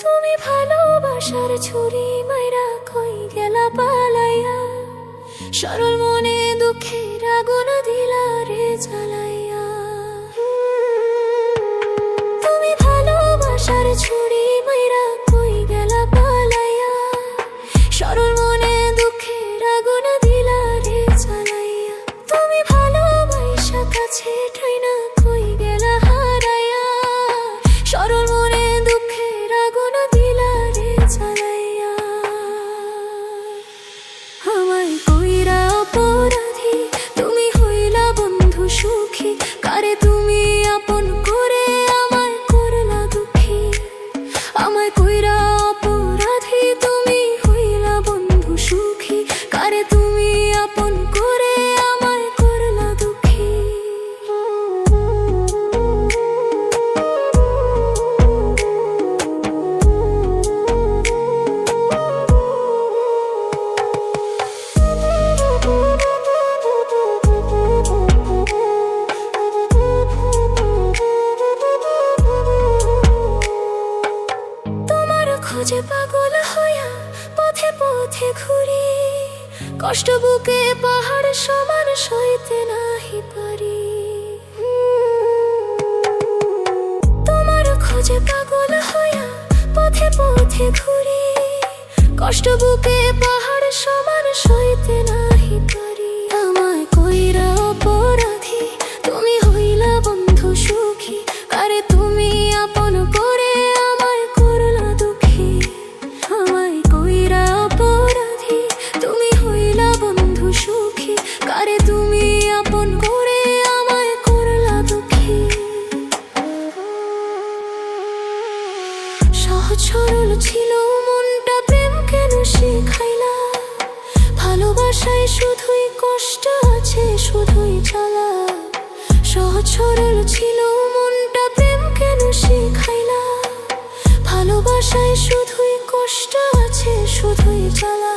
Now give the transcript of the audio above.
তুমি ভালোবাসার ছুরি মাইরা কই গেলা পালাইয়া, সরল মনে দুঃখের আগুন দিলা রে জ্বালাইয়া। তুমি ভালোবাসার ছুরি মাইরা কই গেলা পালাইয়া, সরল মনে দুঃখের আগুন দিলা রে জ্বালাইয়া। তুমি ভালোবাসা কাছে ঠাইনা কই গেলা হারাইয়া, সরল মনে দুঃখের আগুন দিলা রে জ্বালাইয়া। আমায় কইরা অপরাধী তুমি হইলা বন্ধু সুখী, কারে তুমি আপন করে আমায় করলা দুঃখী। আমায় কইরা অপরাধী তুমি হইলা বন্ধু সুখী, কারে তুমি আপন করে আমায় করলা দুঃখী। খোঁজে পাগল হইয়া পথে পথে ঘুরি, কষ্ট বুকে পাহাড় সমান সইতে নাহি পারি। তোমার খোঁজে পাগল হইয়া পথে পথে ঘুরি, কষ্ট বুকে পাহাড় সমান সইতে নাহি পারি। আমায় কইরা অপরাধী তুমি হইলা বন্ধু সুখী, কারে তুমি আপন করে আমায় করলা দুঃখী। আমায় কইরা অপরাধী তুমি হইলা বন্ধু সুখী, কারে তুমি আপন করে আমায় করলা দুঃখী। সহজ সরল ছিল মনটা, প্রেম কেন শিখাইলা? ভালোবাসায় শুধুই কষ্ট আছে, শুধুই জ্বালা। সহজ সরল ছিল মনটা, প্রেম কেন শিখাইলা? ভালোবাসায় শুধুই কষ্ট আছে, শুধুই জ্বালা।